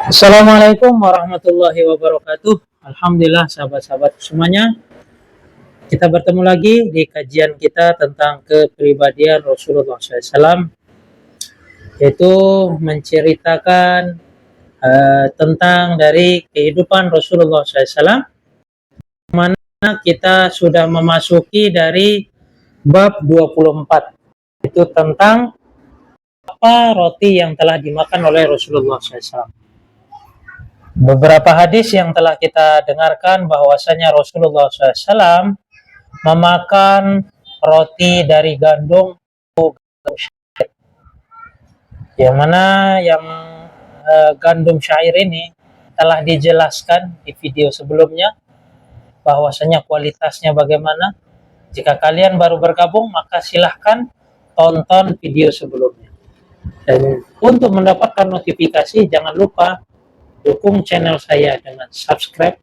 Assalamualaikum warahmatullahi wabarakatuh. Alhamdulillah sahabat-sahabat semuanya. Kita bertemu lagi di kajian kita tentang kepribadian Rasulullah SAW, yaitu menceritakan tentang dari kehidupan Rasulullah SAW, mana kita sudah memasuki dari bab 24, itu tentang apa roti yang telah dimakan oleh Rasulullah SAW. Beberapa hadis yang telah kita dengarkan bahwasanya Rasulullah SAW memakan roti dari gandum syair. Yang mana gandum syair ini telah dijelaskan di video sebelumnya bahwasanya kualitasnya bagaimana. Jika kalian baru bergabung maka silahkan tonton video sebelumnya. Dan untuk mendapatkan notifikasi jangan lupa dukung channel saya dengan subscribe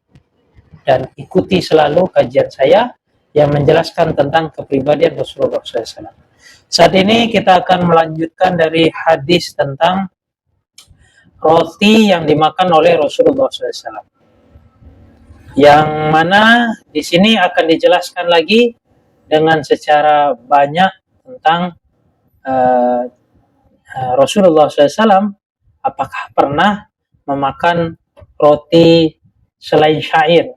dan ikuti selalu kajian saya yang menjelaskan tentang kepribadian Rasulullah SAW. Saat ini kita akan melanjutkan dari hadis tentang roti yang dimakan oleh Rasulullah SAW. Yang mana di sini akan dijelaskan lagi dengan secara banyak tentang Rasulullah SAW apakah pernah memakan roti selain syair,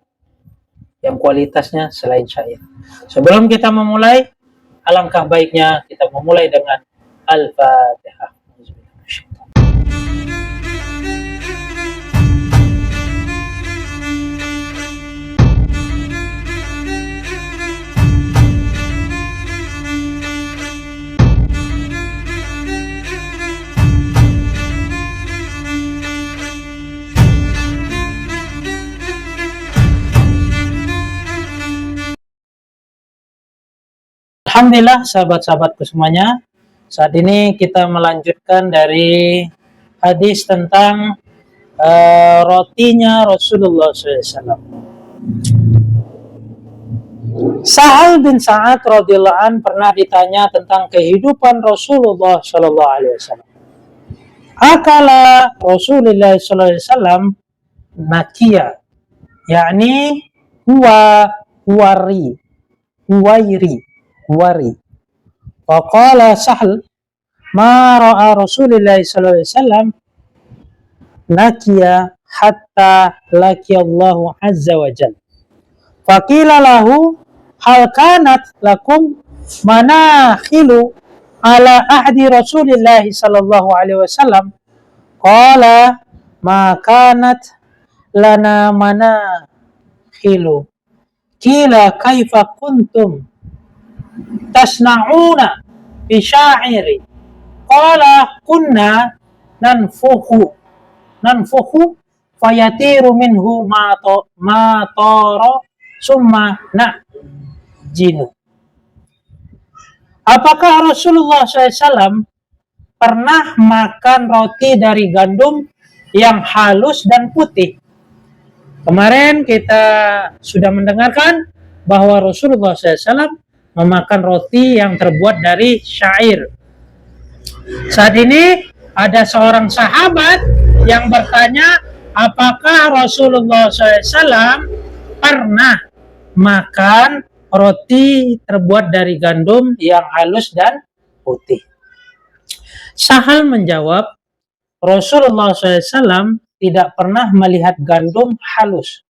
yang kualitasnya selain syair. Sebelum kita memulai, alangkah baiknya kita memulai dengan Al-Fatihah. Alhamdulillah sahabat-sahabatku semuanya, saat ini kita melanjutkan dari hadis tentang rotinya Rasulullah SAW. Sahal bin Sa'ad radhiyallahu an pernah ditanya tentang kehidupan Rasulullah SAW. Akala Rasulullah SAW nakia, yakni huwairi. Faqala Sahl ma ra'a Rasulullah sallallahu alaihi wasallam nakiya hatta laqiyallahu azza wa jalla. Faqila lahu hal kanat lakum manakhilu ala ahdi Rasulillah sallallahu alaihi wasallam? Qala ma kanat lana manakhilu. Qila kaifa kuntum tasna'una bi sya'iri? Qala kunna nanfuhu fayatiru minhu ma tara summa na'jinu. Apakah Rasulullah SAW pernah makan roti dari gandum yang halus dan putih? Kemarin kita sudah mendengarkan bahwa Rasulullah SAW memakan roti yang terbuat dari syair. Saat ini ada seorang sahabat yang bertanya, apakah Rasulullah SAW pernah makan roti terbuat dari gandum yang halus dan putih? Sahal menjawab, Rasulullah SAW tidak pernah melihat gandum halus,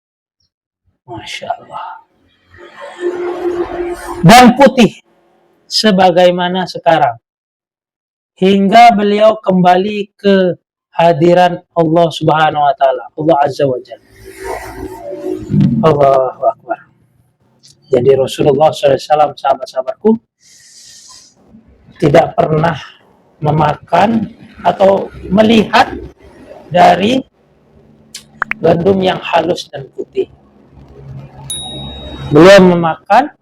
Masya Allah, dan putih sebagaimana sekarang, hingga beliau kembali ke hadiran Allah Subhanahu wa taala, Allah Azza wa Jalla. Allahu Akbar. Jadi Rasulullah SAW, sahabat-sahabatku, tidak pernah memakan atau melihat dari gandum yang halus dan putih. Beliau memakan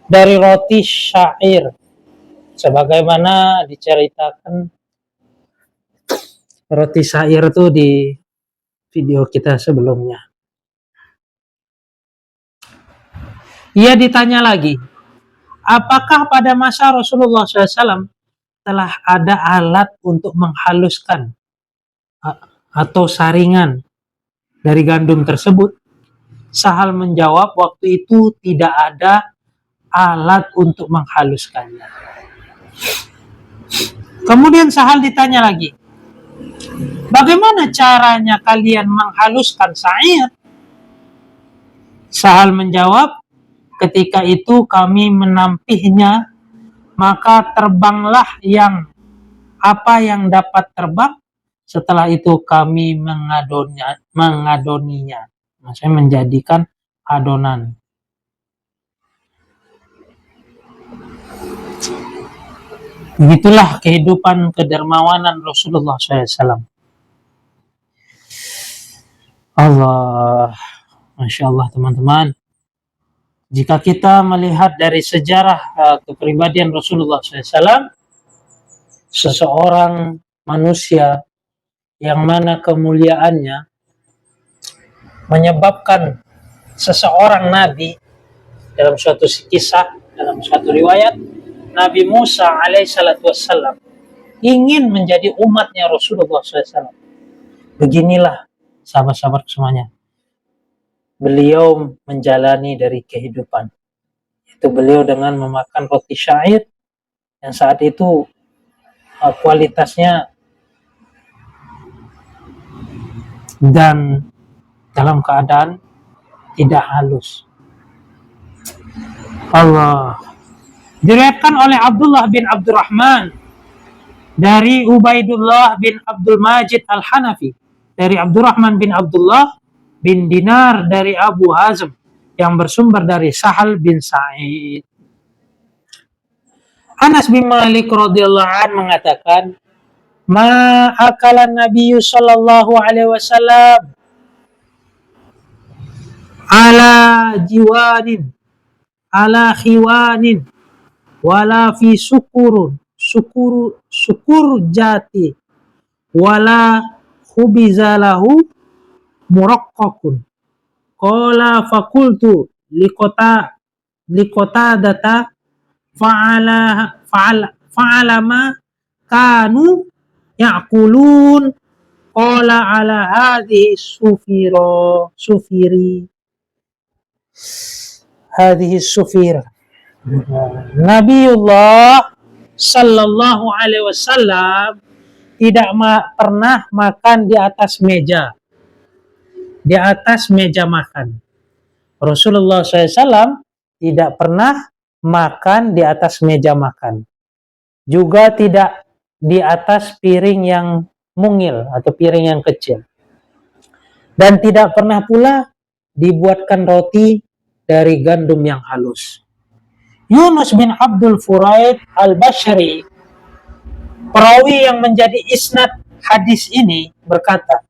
dari roti syair, sebagaimana diceritakan roti syair itu di video kita sebelumnya. Ia ditanya lagi, apakah pada masa Rasulullah SAW telah ada alat untuk menghaluskan atau saringan dari gandum tersebut? Sahal menjawab, waktu itu tidak ada alat untuk menghaluskannya. Kemudian Sahal ditanya lagi, bagaimana caranya kalian menghaluskan sa'ir? Sahal menjawab, ketika itu kami menampihnya, maka terbanglah apa yang dapat terbang. Setelah itu kami mengadoninya. Maksudnya menjadikan adonan. Begitulah kehidupan kedermawanan Rasulullah SAW. Allah, Masya Allah teman-teman. Jika kita melihat dari sejarah kepribadian Rasulullah SAW, seseorang manusia yang mana kemuliaannya menyebabkan seseorang nabi, dalam suatu kisah, dalam suatu riwayat, Nabi Musa alaihissalatu wassalam ingin menjadi umatnya Rasulullah SAW. Beginilah sahabat-sahabat semuanya, beliau menjalani dari kehidupan. Itu beliau dengan memakan roti syair yang saat itu kualitasnya dan dalam keadaan tidak halus. Allah. Diriwayatkan oleh Abdullah bin Abdurrahman dari Ubaidullah bin Abdul Majid Al-Hanafi, dari Abdurrahman bin Abdullah bin Dinar dari Abu Hazm, yang bersumber dari Sahal bin Sa'id. Anas bin Malik radhiyallahu anhu mengatakan, ma akala Nabi sallallahu alaihi wasallam ala jiwanin ala khiwanin wala fi sukur jati wala khubizalahu muraqqaqun. Qala fakultu likota data fa'ala ma kanu ya'kulun. Qala ala hadhihi sufira. Nabiullah sallallahu alaihi wasallam tidak pernah makan di atas meja makan. Rasulullah SAW tidak pernah makan di atas meja makan, juga tidak di atas piring yang mungil atau piring yang kecil, dan tidak pernah pula dibuatkan roti dari gandum yang halus. Yunus bin Abdul Furaid al-Bashari, perawi yang menjadi isnad hadis ini, berkata,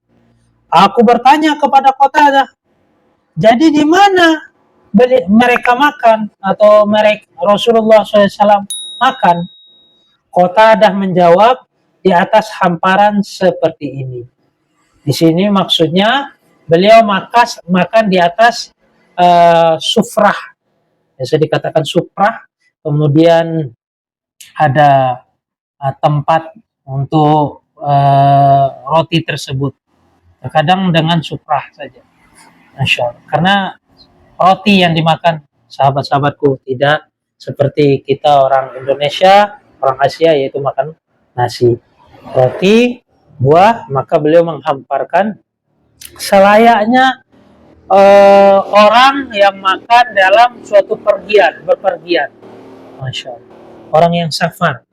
aku bertanya kepada Qatadah, jadi di mana mereka makan atau Rasulullah SAW makan? Qatadah menjawab, di atas hamparan seperti ini. Di sini maksudnya beliau makan di atas sufrah. Biasa dikatakan sufrah, kemudian ada tempat untuk roti tersebut. Terkadang dengan sufrah saja. Masya Allah. Karena roti yang dimakan sahabat-sahabatku tidak seperti kita orang Indonesia, orang Asia, yaitu makan nasi. Roti, buah, maka beliau menghamparkan selayaknya orang yang makan dalam suatu berpergian. Masya Allah. Orang yang safar.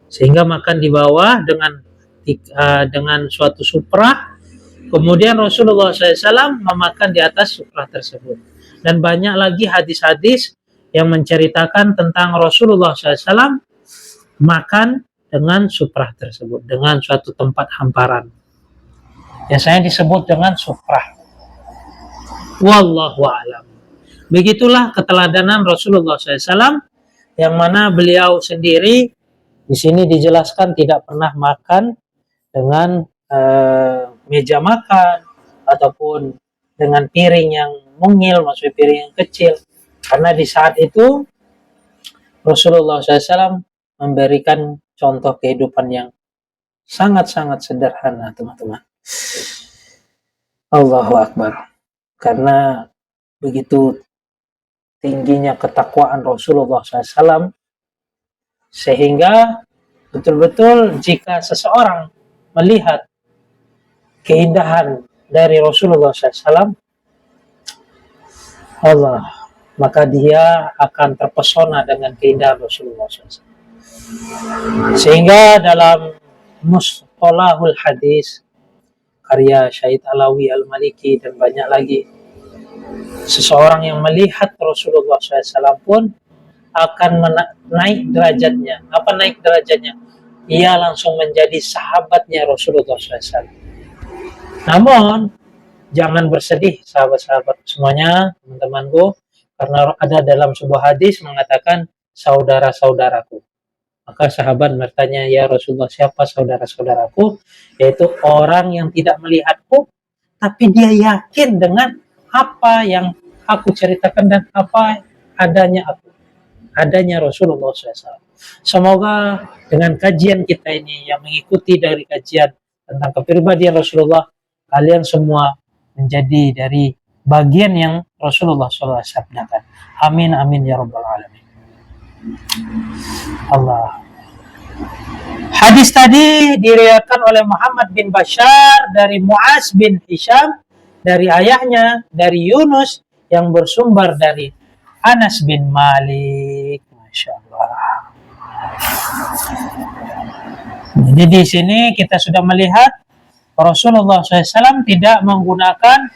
Sehingga makan di bawah dengan suatu suprah. Kemudian Rasulullah SAW memakan di atas suprah tersebut. Dan banyak lagi hadis-hadis yang menceritakan tentang Rasulullah SAW makan dengan suprah tersebut, dengan suatu tempat hamparan. Biasanya disebut dengan suprah. Wallahu a'lam. Begitulah keteladanan Rasulullah SAW, yang mana beliau sendiri di sini dijelaskan tidak pernah makan dengan meja makan ataupun dengan piring yang mungil, maksudnya piring yang kecil, karena di saat itu Rasulullah SAW memberikan contoh kehidupan yang sangat-sangat sederhana, teman-teman. Allahu Akbar. Karena begitu tingginya ketakwaan Rasulullah SAW, sehingga betul-betul jika seseorang melihat keindahan dari Rasulullah SAW, Allah, maka dia akan terpesona dengan keindahan Rasulullah SAW. Sehingga dalam Mustalahul Hadis karya Syahid Alawi Al-Maliki dan banyak lagi, seseorang yang melihat Rasulullah SAW pun akan naik derajatnya. Apa naik derajatnya? Ia langsung menjadi sahabatnya Rasulullah SAW. Namun jangan bersedih sahabat-sahabat semuanya, teman-temanku, karena ada dalam sebuah hadis mengatakan saudara-saudaraku. Maka sahabat bertanya, ya Rasulullah, siapa saudara-saudaraku? Yaitu orang yang tidak melihatku, tapi dia yakin dengan apa yang aku ceritakan dan apa adanya aku, adanya Rasulullah SAW. Semoga dengan kajian kita ini yang mengikuti dari kajian tentang kepribadian Rasulullah, kalian semua menjadi dari bagian yang Rasulullah SAW sabdakan. Amin amin ya rabbal alamin. Allah. Hadis tadi diriwayatkan oleh Muhammad bin Bashar dari Mu'az bin Hisham dari ayahnya dari Yunus yang bersumber dari Anas bin Malik. Masya Allah. Jadi di sini kita sudah melihat Rasulullah SAW tidak menggunakan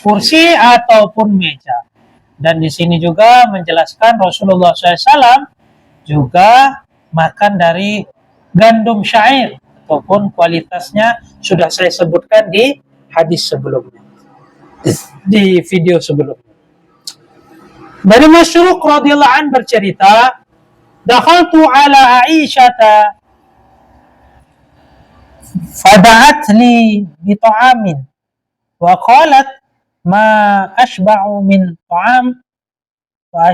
kursi ataupun meja. Dan di sini juga menjelaskan Rasulullah SAW juga makan dari gandum syair ataupun kualitasnya sudah saya sebutkan di hadis sebelumnya, di video sebelumnya. Dari Masruq radhiyallahu an bercerita, dakhaltu ala Aisyata fada'at li bi ta'amin wa qalat ma ashba'u min ta'am fa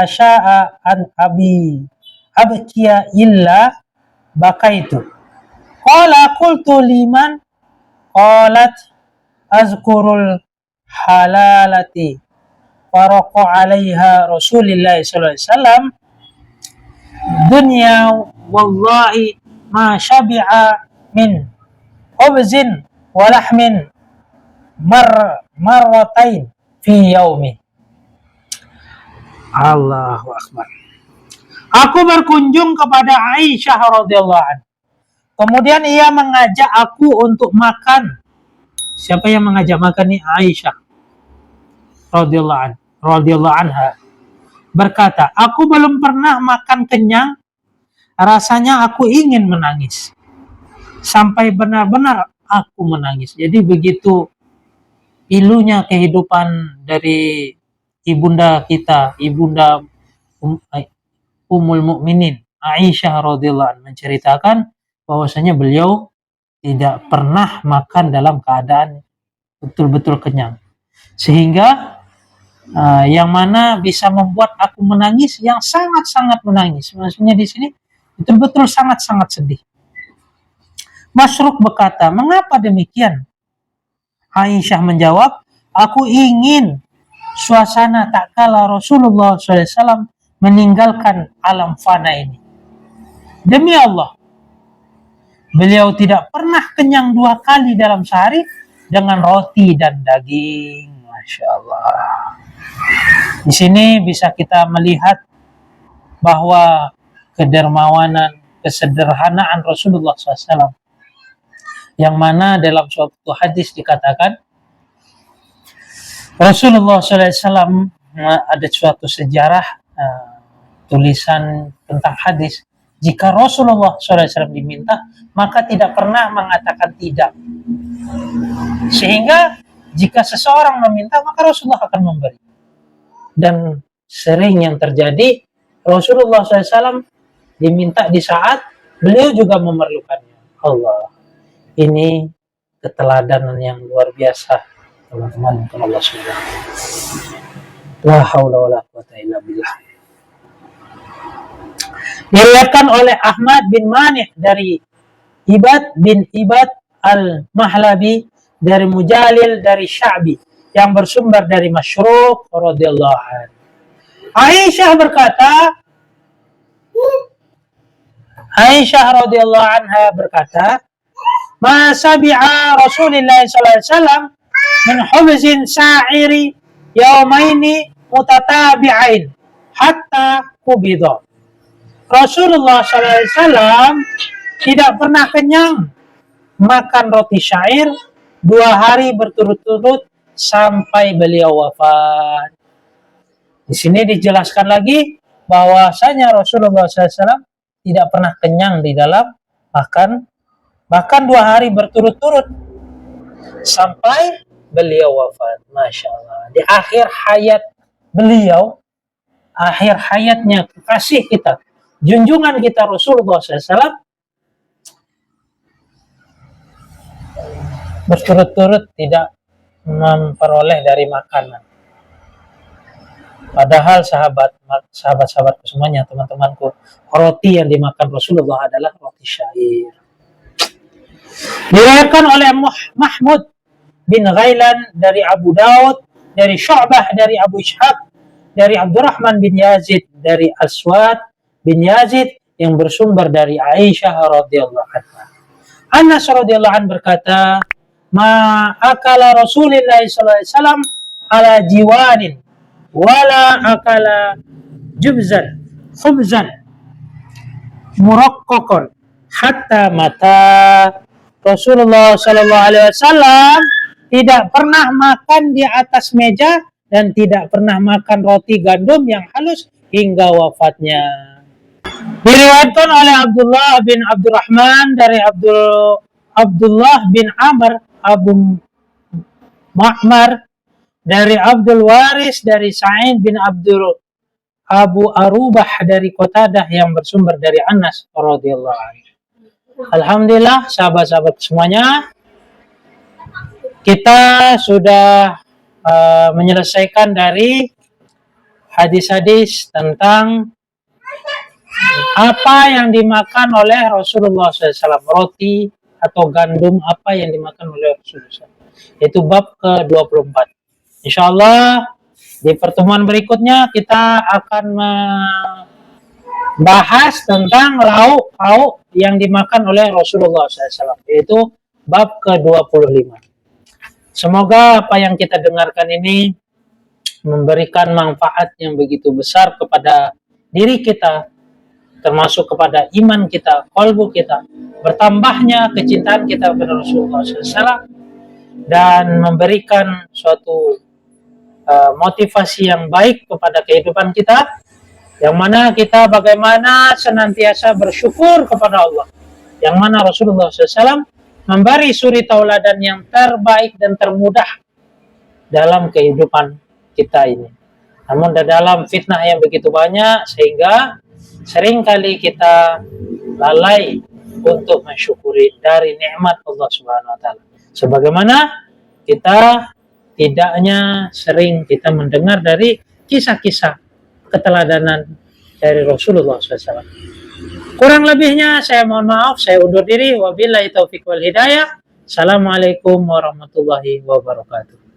asya'a an abi abkiya illa bakaitu. Qala qultu liman? Qalat azkurul halalati faraqa 'alaiha Rasulullah sallallahu alaihi wasallam dunya wallahi ma syabi'a min khubzin wa lahmin marratain fi yaumi. Allahu Akbar. Aku berkunjung kepada Aisyah radhiyallahu anha. Kemudian ia mengajak aku untuk makan. Siapa yang mengajak makan nih? Aisyah radhiyallahu anha. Berkata, aku belum pernah makan kenyang. Rasanya aku ingin menangis. Sampai benar-benar aku menangis. Jadi begitu ilunya kehidupan dari ibunda kita, ibunda Ummul Mukminin Aisyah radhiyallahu anha menceritakan bahwasanya beliau tidak pernah makan dalam keadaan betul-betul kenyang, sehingga yang mana bisa membuat aku menangis, yang sangat-sangat menangis. Maksudnya di sini betul-betul sangat-sangat sedih. Masruq berkata, mengapa demikian? Aisyah menjawab, aku ingin suasana tak kala Rasulullah SAW meninggalkan alam fana ini. Demi Allah, beliau tidak pernah kenyang 2 kali dalam sehari dengan roti dan daging. Masya Allah. Di sini bisa kita melihat bahwa kedermawanan, kesederhanaan Rasulullah SAW, yang mana dalam suatu hadis dikatakan Rasulullah SAW ada suatu sejarah tulisan tentang hadis, jika Rasulullah SAW diminta maka tidak pernah mengatakan tidak, sehingga jika seseorang meminta maka Rasulullah akan memberi. Dan sering yang terjadi Rasulullah SAW diminta di saat beliau juga memerlukannya. Allah, ini keteladanan yang luar biasa teman-teman untuk Allah SWT. La haula wala quwata illa billah. Diriwayatkan oleh Ahmad bin Mani' dari Ibad bin Ibad Al-Mahlabi, dari Mujalil, dari Sya'bi, yang bersumber dari Masyruq radhiyallahu anhu. Aisyah berkata, Aisyah radhiyallahu anha berkata, "Ma sabi'a Rasulullah sallallahu alaihi wasallam min hubzin sa'iri yaumaini mutatabi'ain hatta kubidha." Rasulullah sallallahu alaihi wasallam tidak pernah kenyang makan roti syair 2 hari berturut-turut sampai beliau wafat. Di sini dijelaskan lagi bahwasanya Rasulullah SAW tidak pernah kenyang di dalam makan, bahkan 2 hari berturut-turut sampai beliau wafat. Masya Allah. Di akhir hayat beliau, akhir hayatnya kekasih kita, junjungan kita Rasulullah SAW, berturut-turut tidak memperoleh dari makanan. Padahal sahabat-sahabatku semuanya, teman-temanku, roti yang dimakan Rasulullah adalah roti syair. Diriwayatkan oleh Mahmud bin Ghailan dari Abu Daud, dari Syu'bah dari Abu Ishaq, dari Abdurrahman bin Yazid, dari Aswad bin Yazid, yang bersumber dari Aisyah radhiyallahu anha. Anas radhiyallahu anhu berkata, "Ma akala Rasulullah sallallahu alaihi wasallam ala jiwanin wala akala jubzan khubzan muraqqaqan hatta mata." Rasulullah sallallahu alaihi wasallam tidak pernah makan di atas meja dan tidak pernah makan roti gandum yang halus hingga wafatnya. Diriwayatkan oleh Abdullah bin Abdurrahman dari Abdullah bin Amr Abu Ma'mar, dari Abdul Waris dari Sa'id bin Abu Arubah dari Qatadah, yang bersumber dari Anas radhiyallahu anhu. Alhamdulillah, sahabat-sahabat semuanya, kita sudah menyelesaikan dari hadis-hadis tentang apa yang dimakan oleh Rasulullah SAW, roti atau gandum apa yang dimakan oleh Rasulullah SAW. Itu bab ke-24. Insyaallah di pertemuan berikutnya kita akan membahas tentang lauk-lauk yang dimakan oleh Rasulullah SAW, yaitu bab ke-25. Semoga apa yang kita dengarkan ini memberikan manfaat yang begitu besar kepada diri kita, termasuk kepada iman kita, qalbu kita, bertambahnya kecintaan kita kepada Rasulullah SAW, dan memberikan suatu motivasi yang baik kepada kehidupan kita, yang mana kita bagaimana senantiasa bersyukur kepada Allah, yang mana Rasulullah SAW memberi suri tauladan yang terbaik dan termudah dalam kehidupan kita ini. Namun dalam fitnah yang begitu banyak, sehingga seringkali kita lalai untuk mensyukuri dari nikmat Allah Subhanahu wa taala. Sebagaimana kita tidaknya sering kita mendengar dari kisah-kisah keteladanan dari Rasulullah SAW. Kurang lebihnya saya mohon maaf, saya undur diri. Wabillahi taufiq wal hidayah. Assalamualaikum warahmatullahi wabarakatuh.